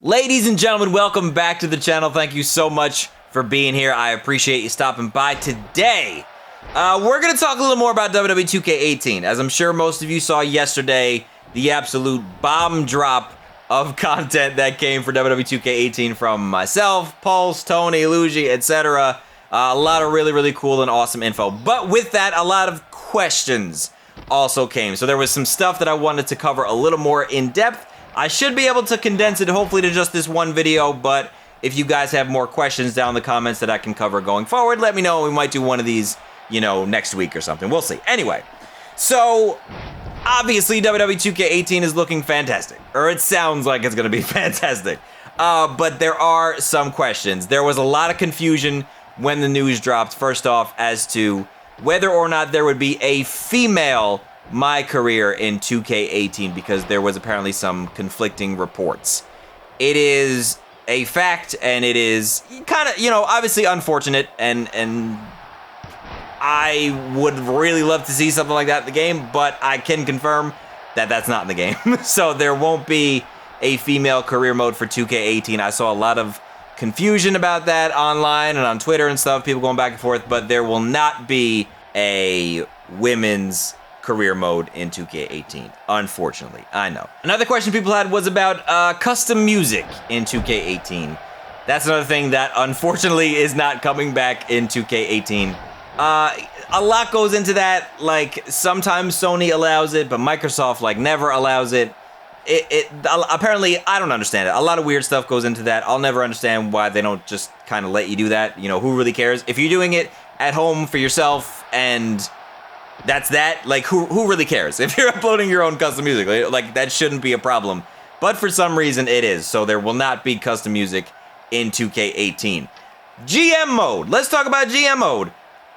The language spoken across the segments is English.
Ladies and gentlemen, welcome back to the channel. Thank you so much for being here. I appreciate you stopping by today. We're going to talk a little more about WWE 2K18. As I'm sure most of you saw yesterday, the absolute bomb drop of content that came for WWE 2K18 from myself, Pulse, Tony, Luigi, etc. A lot of really cool and awesome info. But with that, a lot of questions also came. So there was some stuff that I wanted to cover a little more in depth. I should be able to condense it hopefully to just this one video, but if you guys have more questions down in the comments that I can cover going forward, let me know. We might do one of these, you know, next week or something. We'll see. Anyway, so obviously WWE 2K18 is looking fantastic, or it sounds like it's going to be fantastic. But there are some questions. There was a lot of confusion when the news dropped, first off, as to whether or not there would be a female My Career in 2K18, because there was apparently some conflicting reports. It is a fact, and it is kind of, you know, obviously unfortunate, and I would really love to see something like that in the game, but I can confirm that that's not in the game. So there won't be a female career mode for 2K18. I saw a lot of confusion about that online and on Twitter and stuff, people going back and forth, but there will not be a women's career mode in 2K18, unfortunately. I know. Another question people had was about custom music in 2K18. That's another thing that unfortunately is not coming back in 2K18. A lot goes into that. Like, sometimes Sony allows it, but Microsoft like never allows it. Apparently, I don't understand it. A lot of weird stuff goes into that. I'll never understand why they don't just kind of let you do that. You know, who really cares? If you're doing it at home for yourself and that's that, like, who really cares? If you're uploading your own custom music, like, that shouldn't be a problem. But for some reason, it is. So there will not be custom music in 2K18. GM mode. Let's talk about GM mode.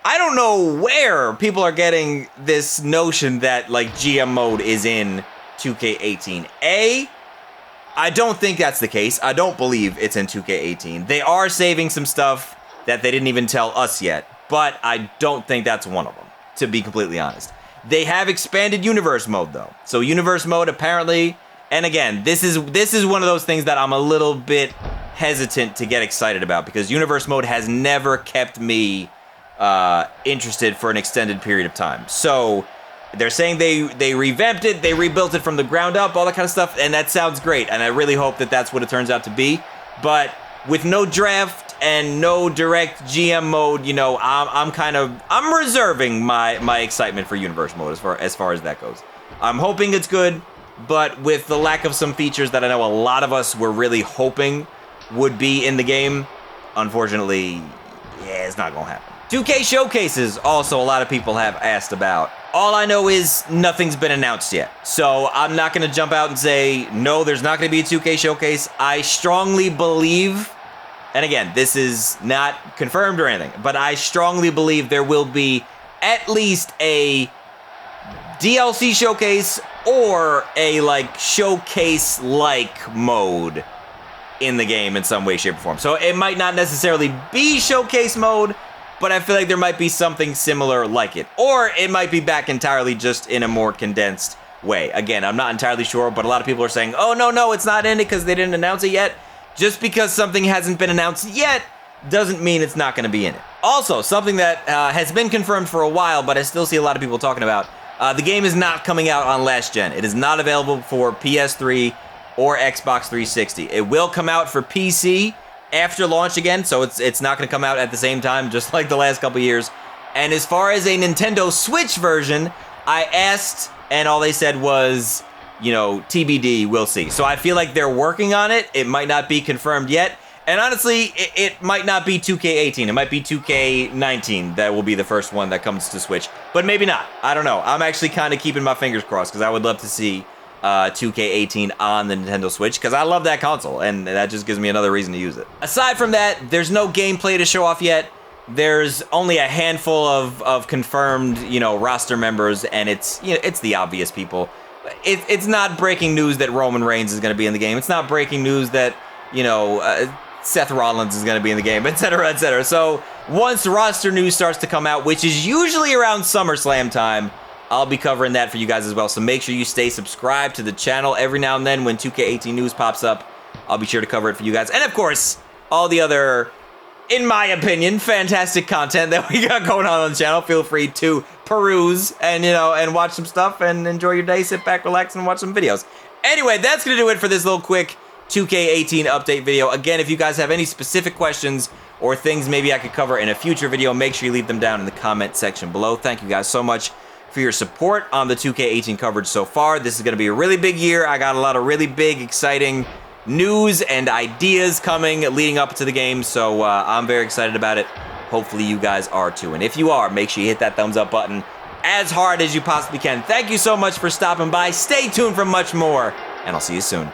I don't know where people are getting this notion that, like, GM mode is in 2K18. I don't think that's the case. I don't believe it's in 2K18. They are saving some stuff that they didn't even tell us yet, but I don't think that's one of them, to be completely honest. They have expanded universe mode though. So universe mode apparently, and again, this is one of those things that I'm a little bit hesitant to get excited about, because universe mode has never kept me interested for an extended period of time. So they're saying they revamped it, they rebuilt it from the ground up, all that kind of stuff, and that sounds great, and I really hope that that's what it turns out to be. But with no draft and no direct GM mode, you know, I'm reserving my excitement for universe mode as far as that goes. I'm hoping it's good, but with the lack of some features that I know a lot of us were really hoping would be in the game, unfortunately, yeah, it's not gonna happen. 2K showcases, also a lot of people have asked about. All I know is nothing's been announced yet. So I'm not gonna jump out and say, no, there's not gonna be a 2K showcase. I strongly believe, and again, this is not confirmed or anything, but I strongly believe there will be at least a DLC showcase or a like showcase-like mode in the game in some way, shape, or form. So it might not necessarily be showcase mode, but I feel like there might be something similar like it. Or it might be back entirely just in a more condensed way. Again, I'm not entirely sure, but a lot of people are saying, oh, no, it's not in it because they didn't announce it yet. Just because something hasn't been announced yet doesn't mean it's not going to be in it. Also, something that has been confirmed for a while, but I still see a lot of people talking about, the game is not coming out on last gen. It is not available for PS3 or Xbox 360. It will come out for PC after launch again, so it's not going to come out at the same time, just like the last couple years. And as far as a Nintendo Switch version, I asked, and all they said was, you know, TBD, we'll see. So I feel like they're working on it. It might not be confirmed yet. And honestly, it might not be 2K18. It might be 2K19 that will be the first one that comes to Switch. But maybe not. I don't know. I'm actually kind of keeping my fingers crossed, because I would love to see 2K18 on the Nintendo Switch, because I love that console, and that just gives me another reason to use it. Aside from that, there's no gameplay to show off yet. There's only a handful of confirmed, you know, roster members, and it's, you know, it's the obvious people. It's not breaking news that Roman Reigns is going to be in the game. It's not breaking news that, you know, Seth Rollins is going to be in the game, etc., etc. So once roster news starts to come out, which is usually around SummerSlam time, I'll be covering that for you guys as well. So make sure you stay subscribed to the channel every now and then when 2K18 news pops up. I'll be sure to cover it for you guys. And of course, all the other, in my opinion, fantastic content that we got going on the channel. Feel free to peruse and, you know, and watch some stuff and enjoy your day. Sit back, relax, and watch some videos. Anyway, that's going to do it for this little quick 2K18 update video. Again, if you guys have any specific questions or things maybe I could cover in a future video, make sure you leave them down in the comment section below. Thank you guys so much for your support on the 2K18 coverage so far. This is going to be a really big year. I got a lot of really big, exciting news and ideas coming leading up to the game, so I'm very excited about it. Hopefully you guys are too. And if you are, make sure you hit that thumbs up button as hard as you possibly can. Thank you so much for stopping by. Stay tuned for much more, and I'll see you soon.